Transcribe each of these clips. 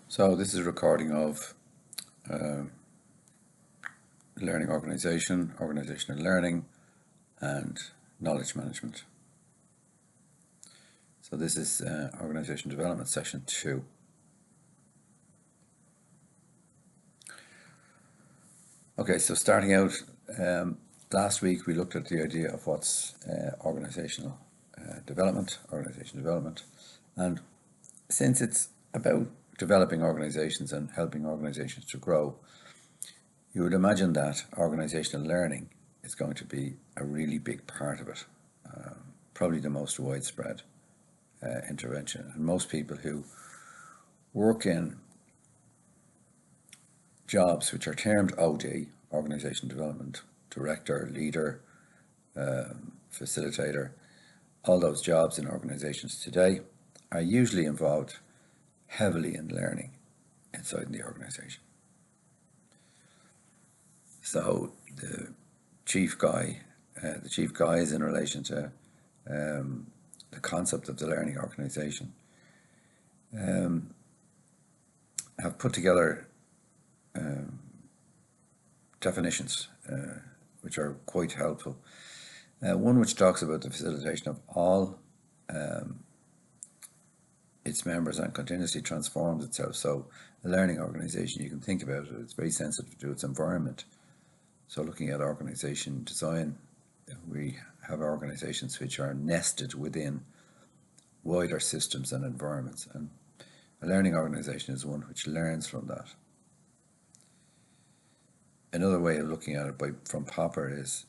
So this is a recording of learning organization, organizational learning, and knowledge management. So this is organization development session 2. Okay, so starting out, last week we looked at the idea of what's organizational development, and since it's about developing organizations and helping organizations to grow, you would imagine that organizational learning is going to be a really big part of it, probably the most widespread intervention. And most people who work in jobs which are termed OD, Organization Development Director, Leader, Facilitator, all those jobs in organizations today are usually involved heavily in learning inside the organization. So the chief guy is in relation to the concept of the learning organization, have put together definitions which are quite helpful. One which talks about the facilitation of all its members and continuously transforms itself. So a learning organization, you can think about it, it's very sensitive to its environment. So looking at organization design, we have organizations which are nested within wider systems and environments, and a learning organization is one which learns from that. Another way of looking at it from Popper is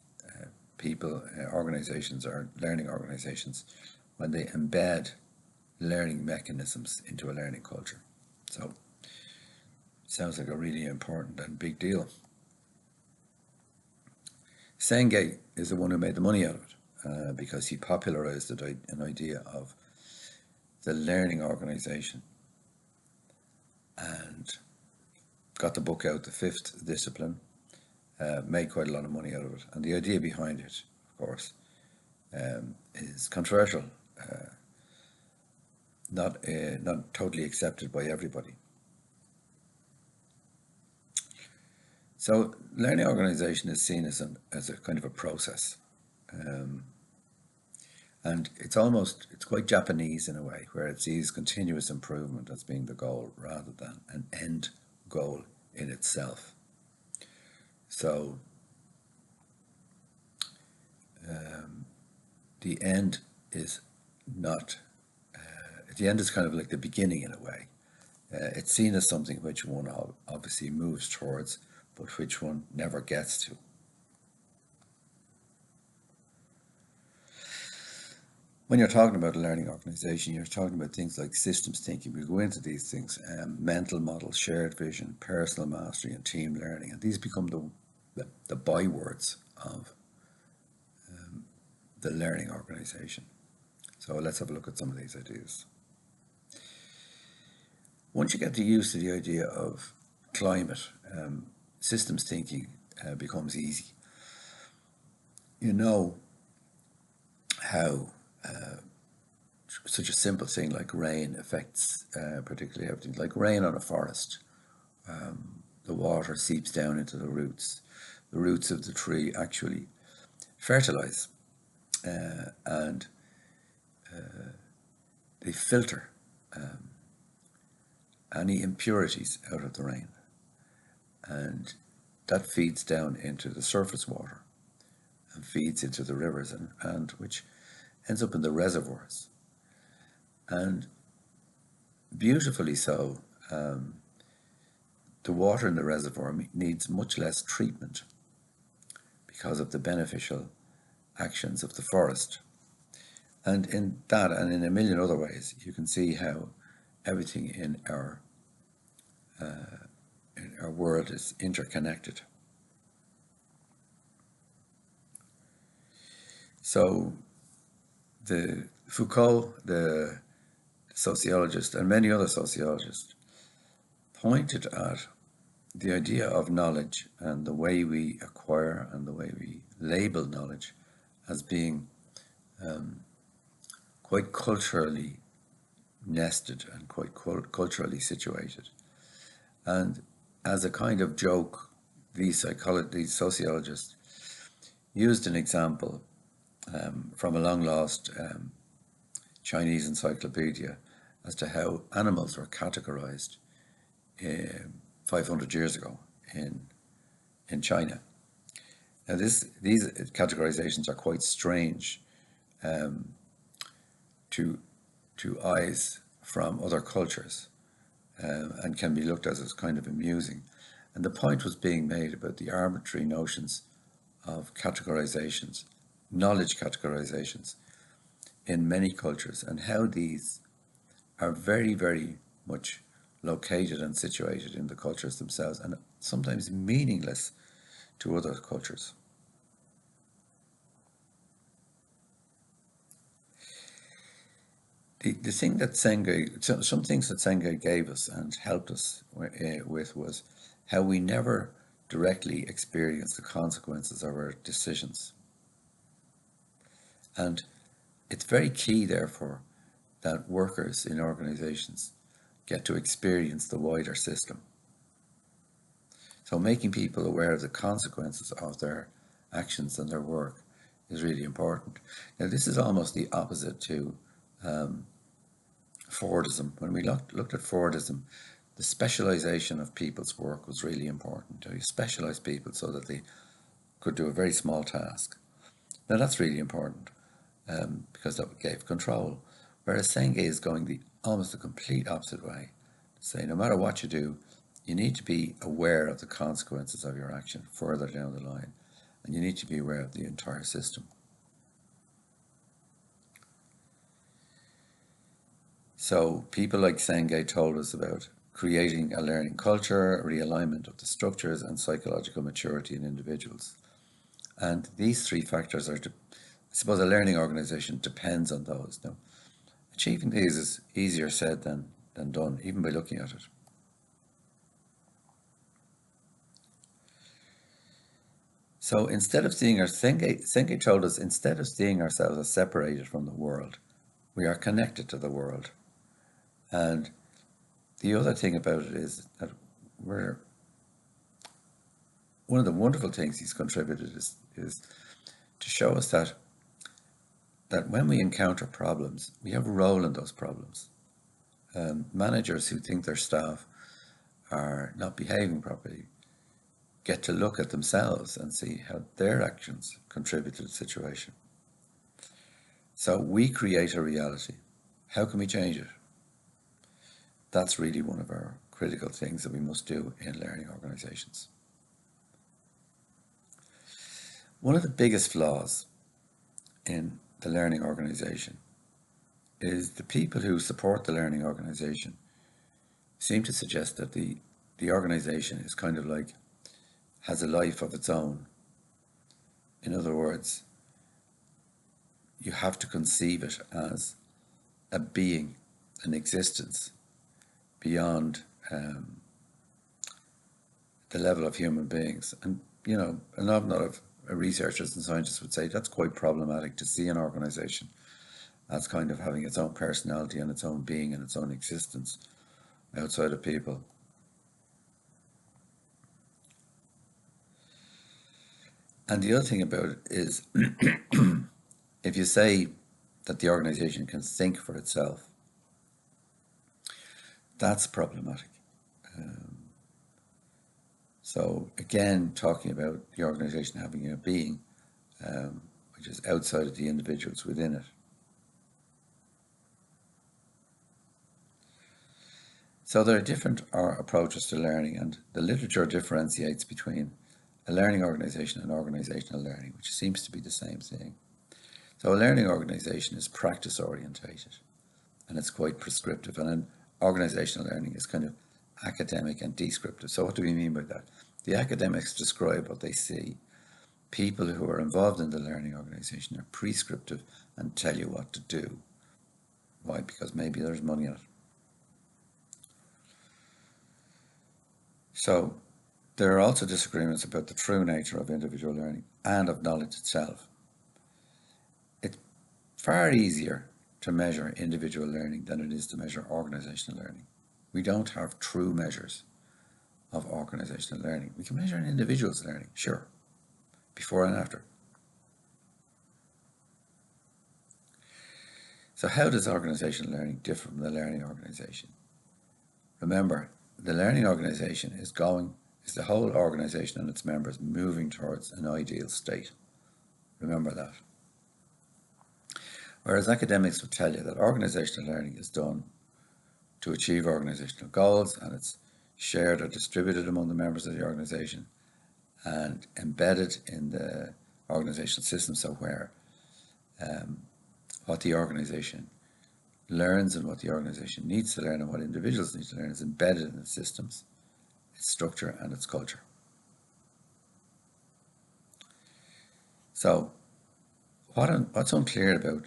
organizations are learning organizations when they embed learning mechanisms into a learning culture. So it sounds like a really important and big deal. Cengage is the one who made the money out of it because he popularized an idea of the learning organization and got the book out, The Fifth Discipline, made quite a lot of money out of it. And the idea behind it, of course, is controversial, not totally accepted by everybody. So learning organization is seen as a kind of a process, and it's quite Japanese in a way, where it sees continuous improvement as being the goal rather than an end goal in itself. So the end is not, the end is kind of like the beginning in a way. It's seen as something which one obviously moves towards, but which one never gets to. When you're talking about a learning organization, you're talking about things like systems thinking. We'll go into these things, mental models, shared vision, personal mastery, and team learning. And these become the bywords of the learning organization. So let's have a look at some of these ideas. Once you get used to the idea of climate, systems thinking becomes easy. You know how such a simple thing like rain affects particularly everything. Like rain on a forest, the water seeps down into the roots. The roots of the tree actually fertilize and they filter any impurities out of the rain, and that feeds down into the surface water and feeds into the rivers and which ends up in the reservoirs. And beautifully so, the water in the reservoir needs much less treatment because of the beneficial actions of the forest. And in that and in a million other ways, you can see how everything in our world is interconnected. So Foucault, the sociologist, and many other sociologists pointed at the idea of knowledge and the way we acquire and the way we label knowledge as being quite culturally nested and quite culturally situated. And as a kind of joke, these sociologists used an example from a long lost Chinese encyclopedia as to how animals were categorized 500 years ago in China. Now, these categorizations are quite strange to eyes from other cultures, and can be looked at as kind of amusing. And the point was being made about the arbitrary notions of categorizations, knowledge categorizations in many cultures, and how these are very, very much located and situated in the cultures themselves, and sometimes meaningless to other cultures. The thing that Senge, some things that Senge gave us and helped us with was how we never directly experience the consequences of our decisions. And it's very key, therefore, that workers in organizations get to experience the wider system. So making people aware of the consequences of their actions and their work is really important. Now, this is almost the opposite to Fordism. When we looked at Fordism, the specialization of people's work was really important. You specialize people so that they could do a very small task. Now, that's really important because that gave control. Whereas Senge is going almost the complete opposite way. Say, no matter what you do, you need to be aware of the consequences of your action further down the line, and you need to be aware of the entire system. So people like Senge told us about creating a learning culture, realignment of the structures, and psychological maturity in individuals. And these three factors I suppose a learning organization depends on those. Now, achieving these is easier said than done, even by looking at it. So instead of seeing Senge told us, instead of seeing ourselves as separated from the world, we are connected to the world. And the other thing about it is that one of the wonderful things he's contributed is to show us that when we encounter problems, we have a role in those problems. Managers who think their staff are not behaving properly get to look at themselves and see how their actions contribute to the situation. So we create a reality. How can we change it? That's really one of our critical things that we must do in learning organizations. One of the biggest flaws in the learning organization is the people who support the learning organization seem to suggest that the organization is kind of like has a life of its own. In other words, you have to conceive it as a being, an existence beyond the level of human beings. And, a lot of researchers and scientists would say that's quite problematic to see an organization as kind of having its own personality and its own being and its own existence outside of people. And the other thing about it is if you say that the organization can think for itself, that's problematic. So again, talking about the organization having a being which is outside of the individuals within it. So there are different approaches to learning, and the literature differentiates between a learning organization and organizational learning, which seems to be the same thing. So a learning organization is practice orientated and it's quite prescriptive, and an organizational learning is kind of academic and descriptive. So what do we mean by that? The academics describe what they see. People who are involved in the learning organization are prescriptive and tell you what to do. Why? Because maybe there's money in it. So there are also disagreements about the true nature of individual learning and of knowledge itself. It's far easier to measure individual learning than it is to measure organizational learning. We don't have true measures of organisational learning. We can measure an individual's learning, sure, before and after. So how does organisational learning differ from the learning organisation? Remember, the learning organisation is the whole organisation and its members moving towards an ideal state. Remember that. Whereas academics will tell you that organisational learning is done to achieve organisational goals, and it's shared or distributed among the members of the organisation and embedded in the organisational system. So where what the organisation learns and what the organisation needs to learn and what individuals need to learn is embedded in its systems, its structure and its culture. So what's unclear about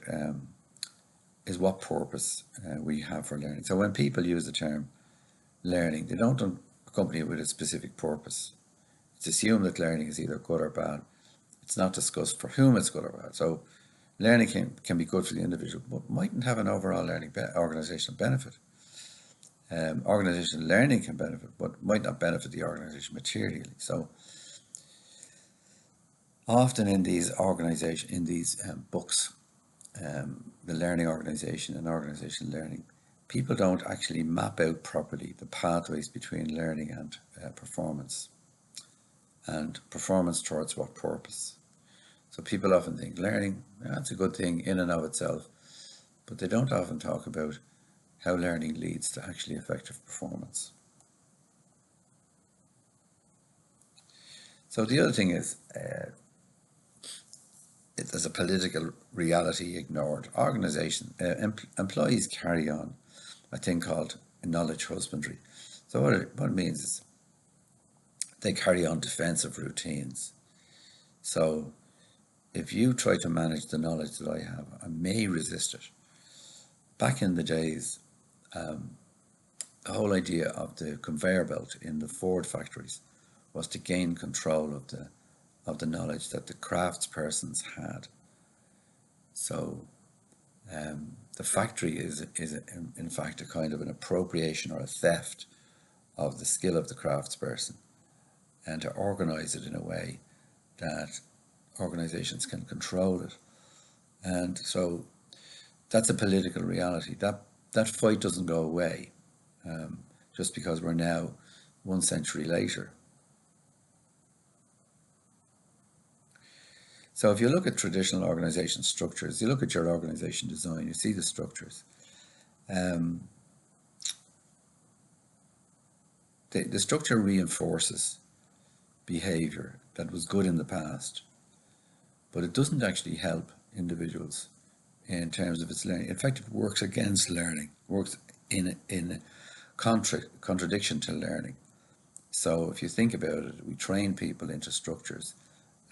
is what purpose we have for learning. So when people use the term learning, they don't accompany it with a specific purpose. It's assumed that learning is either good or bad. It's not discussed for whom it's good or bad. So learning can be good for the individual, but mightn't have an overall learning organisational benefit. Organisational learning can benefit, but might not benefit the organisation materially. So often in these books, the learning organisation and organisational learning, people don't actually map out properly the pathways between learning and performance, and performance towards what purpose. So people often think learning, that's a good thing in and of itself, but they don't often talk about how learning leads to actually effective performance. So the other thing is, there's a political reality ignored. Employees carry on a thing called knowledge husbandry. So what it means is they carry on defensive routines. So if you try to manage the knowledge that I have, I may resist it. Back in the days, the whole idea of the conveyor belt in the Ford factories was to gain control of the knowledge that the craftspersons had. So the factory is in fact a kind of an appropriation or a theft of the skill of the craftsperson, and to organise it in a way that organisations can control it. And so that's a political reality. That fight doesn't go away just because we're now 1 century later. So if you look at traditional organisation structures, you look at your organisation design, you see the structures. The structure reinforces behaviour that was good in the past, but it doesn't actually help individuals in terms of its learning. In fact, it works against learning, works in contradiction to learning. So if you think about it, we train people into structures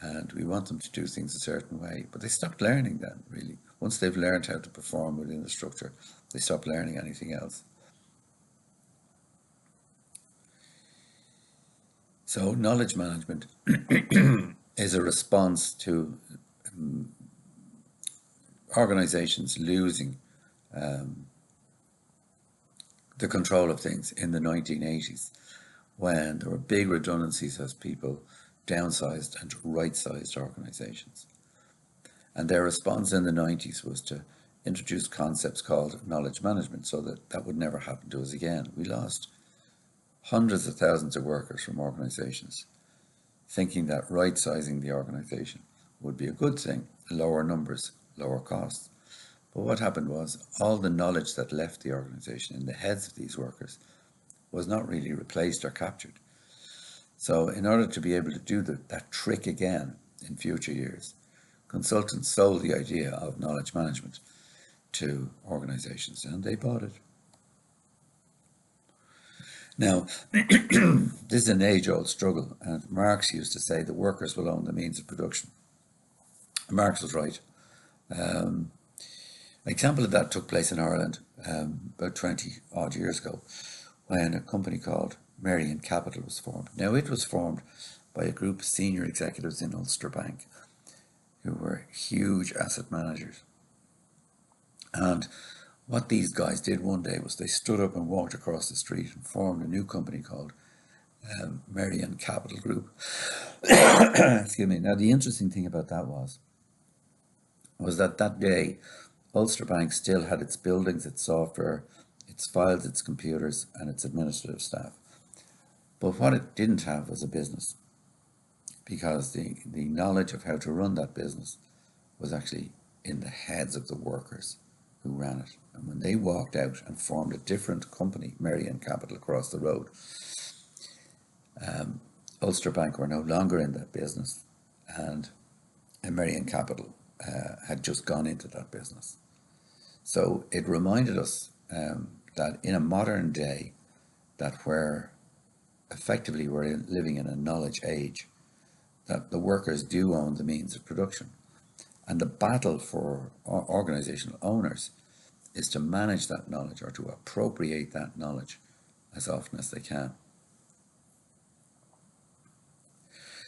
and we want them to do things a certain way, but they stop learning then, really. Once they've learned how to perform within the structure, they stop learning anything else. So knowledge management is a response to organisations losing the control of things in the 1980s, when there were big redundancies as people downsized and right-sized organisations. And their response in the 90s was to introduce concepts called knowledge management, so that would never happen to us again. We lost hundreds of thousands of workers from organisations, thinking that right-sizing the organisation would be a good thing, lower numbers, lower costs. But what happened was all the knowledge that left the organisation in the heads of these workers was not really replaced or captured. So in order to be able to do that trick again in future years, consultants sold the idea of knowledge management to organisations, and they bought it. Now, this is an age-old struggle, and Marx used to say the workers will own the means of production. Marx was right. An example of that took place in Ireland about 20 odd years ago, when a company called Merrion Capital was formed. Now, it was formed by a group of senior executives in Ulster Bank who were huge asset managers. And what these guys did one day was they stood up and walked across the street and formed a new company called Merian Capital Group. Excuse me. Now, the interesting thing about that was that that day, Ulster Bank still had its buildings, its software, its files, its computers, and its administrative staff. But what it didn't have was a business, because the knowledge of how to run that business was actually in the heads of the workers who ran it. And when they walked out and formed a different company, Merian Capital, across the road, Ulster Bank were no longer in that business, and Merian Capital had just gone into that business. So it reminded us that in a modern day, that where effectively we're living in a knowledge age, that the workers do own the means of production. And the battle for organizational owners is to manage that knowledge, or to appropriate that knowledge as often as they can.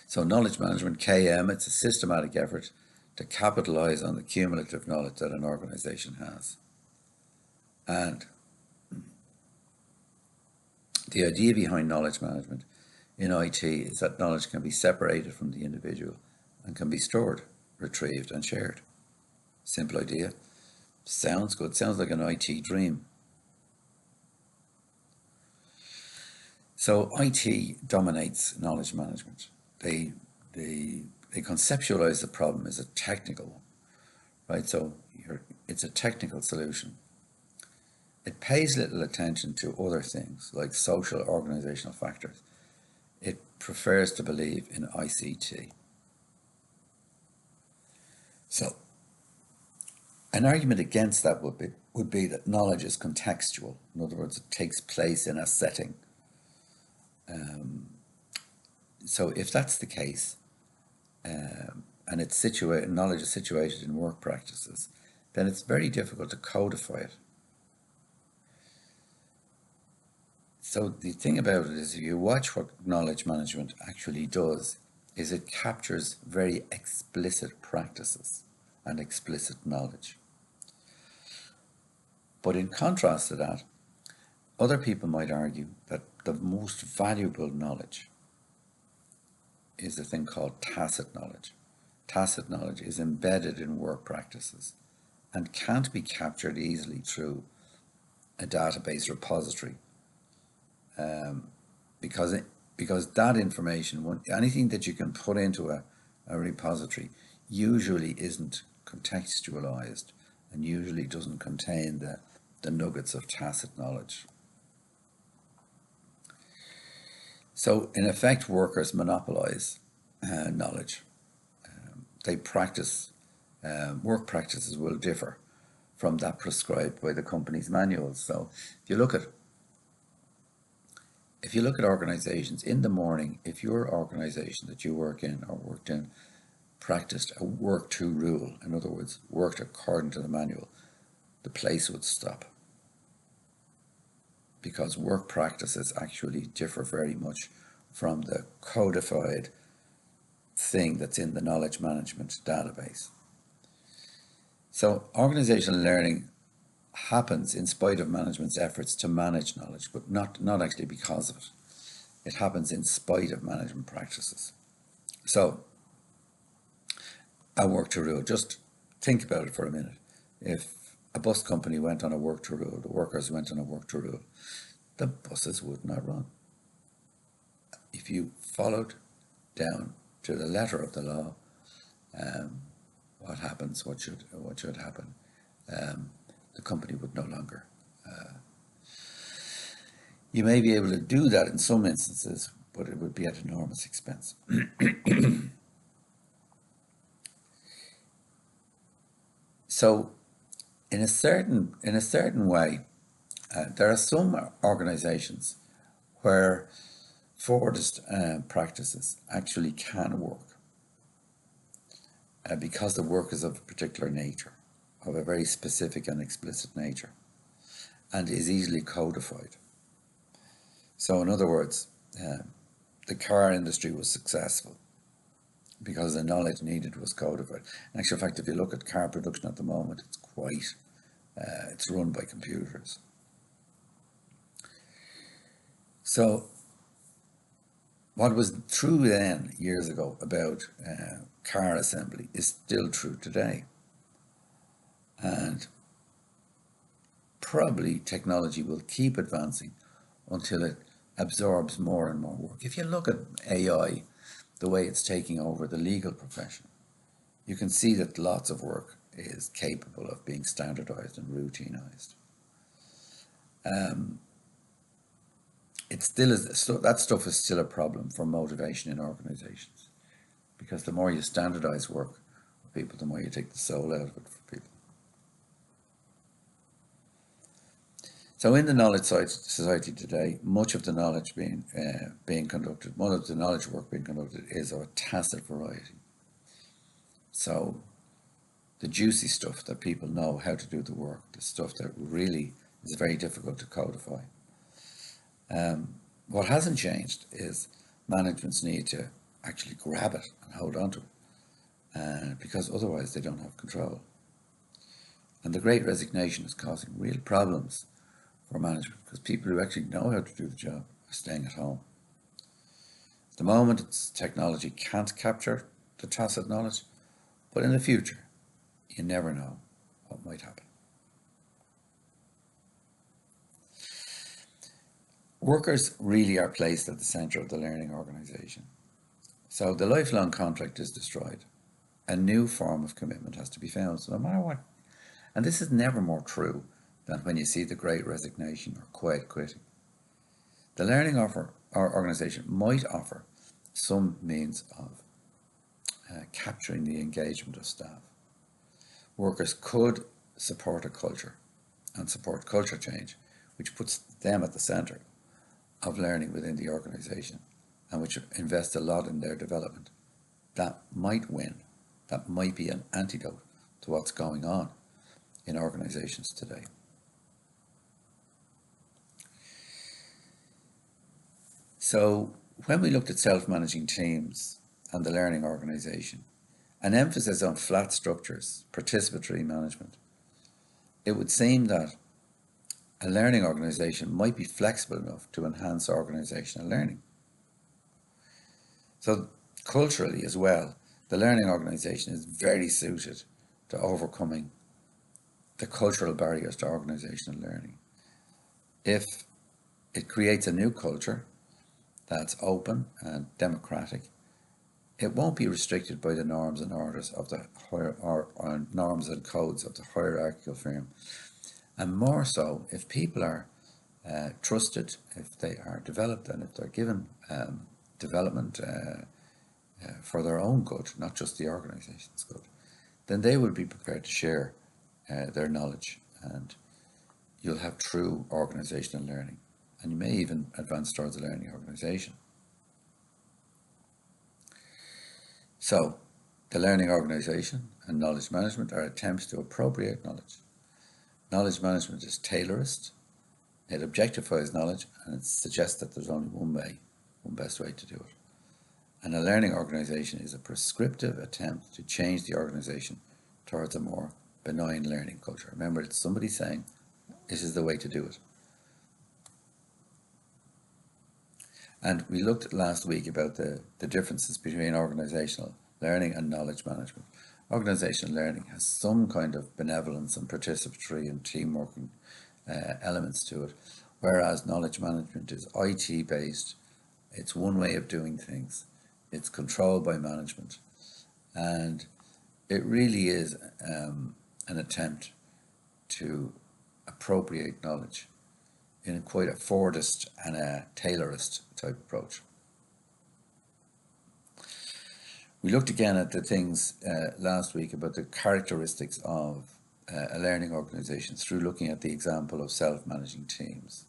So knowledge management, KM, it's a systematic effort to capitalize on the cumulative knowledge that an organization has. And the idea behind knowledge management in IT is that knowledge can be separated from the individual and can be stored, retrieved, and shared. Simple idea. Sounds good. Sounds like an IT dream. So IT dominates knowledge management. They conceptualize the problem as a technical one, right? So it's a technical solution. It pays little attention to other things like social organizational factors. It prefers to believe in ICT. So an argument against that would be that knowledge is contextual. In other words, it takes place in a setting. So if that's the case, and knowledge is situated in work practices, then it's very difficult to codify it. So the thing about it is, if you watch what knowledge management actually does, is it captures very explicit practices and explicit knowledge. But in contrast to that, other people might argue that the most valuable knowledge is a thing called tacit knowledge. Tacit knowledge is embedded in work practices and can't be captured easily through a database repository, because that information, anything that you can put into a repository, usually isn't contextualized and usually doesn't contain the nuggets of tacit knowledge. So in effect, workers monopolize knowledge. They practice, work practices will differ from that prescribed by the company's manuals. So if you look at organizations in the morning, if your organization that you work in or worked in practiced a work to rule, in other words, worked according to the manual, the place would stop. Because work practices actually differ very much from the codified thing that's in the knowledge management database. So organizational learning happens in spite of management's efforts to manage knowledge, but not actually because of it. It happens in spite of management practices. So a work to rule, just think about it for a minute. If a bus company went on a work to rule, the workers went on a work to rule, the buses would not run. If you followed down to the letter of the law, what happens, what should happen, the company would no longer. You may be able to do that in some instances, but it would be at enormous expense. So, in a certain way, there are some organizations where Fordist practices actually can work because the work is of a particular nature, of a very specific and explicit nature, and is easily codified. So in other words, the car industry was successful because the knowledge needed was codified. In actual fact, if you look at car production at the moment, it's run by computers. So what was true then, years ago, about car assembly is still true today. And probably technology will keep advancing until it absorbs more and more work. If you look at AI, the way it's taking over the legal profession, you can see that lots of work is capable of being standardized and routinized. It still is, so that stuff is still a problem for motivation in organizations, because the more you standardize work for people, the more you take the soul out of it for people. So in the knowledge society today, much of the knowledge being conducted, one of the knowledge work being conducted is of a tacit variety. So the juicy stuff that people know how to do the work, the stuff that really is very difficult to codify. What hasn't changed is management's need to actually grab it and hold on to it, because otherwise they don't have control. And the Great Resignation is causing real problems for management, because people who actually know how to do the job are staying at home. At the moment, technology can't capture the tacit knowledge, but in the future, you never know what might happen. Workers really are placed at the centre of the learning organisation. So the lifelong contract is destroyed. A new form of commitment has to be found, so no matter what. And this is never more true than when you see the Great Resignation or quiet quitting. The learning organisation might offer some means of capturing the engagement of staff. Workers could support a culture and support culture change, which puts them at the centre of learning within the organisation, and which invest a lot in their development. That might win. That might be an antidote to what's going on in organisations today. So when we looked at self-managing teams and the learning organisation, an emphasis on flat structures, participatory management, it would seem that a learning organisation might be flexible enough to enhance organisational learning. So culturally as well, the learning organisation is very suited to overcoming the cultural barriers to organisational learning. If it creates a new culture that's open and democratic, it won't be restricted by the norms and orders of the norms and codes of the hierarchical firm. And more so, if people are trusted, if they are developed, and if they're given development for their own good, not just the organisation's good, then they will be prepared to share their knowledge, and you'll have true organisational learning, and you may even advance towards a learning organisation. So, the learning organisation and knowledge management are attempts to appropriate knowledge. Knowledge management is tailorist, it objectifies knowledge, and it suggests that there's only one best way to do it. And a learning organisation is a prescriptive attempt to change the organisation towards a more benign learning culture. Remember, it's somebody saying, this is the way to do it. And we looked last week about the differences between organisational learning and knowledge management. Organisational learning has some kind of benevolence and participatory and teamwork elements to it, whereas knowledge management is IT based. It's one way of doing things. It's controlled by management, and it really is an attempt to appropriate knowledge in quite a Fordist and a Taylorist type approach. We looked again at the things last week about the characteristics of a learning organisation through looking at the example of self-managing teams.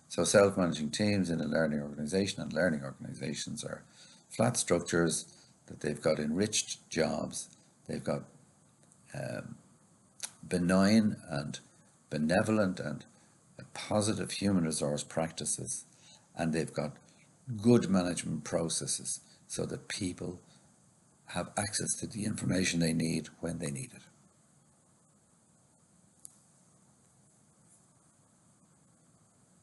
So self-managing teams in a learning organisation and learning organisations are flat structures, that they've got enriched jobs, they've got benign and benevolent and positive human resource practices, and they've got good management processes so that people have access to the information they need when they need it.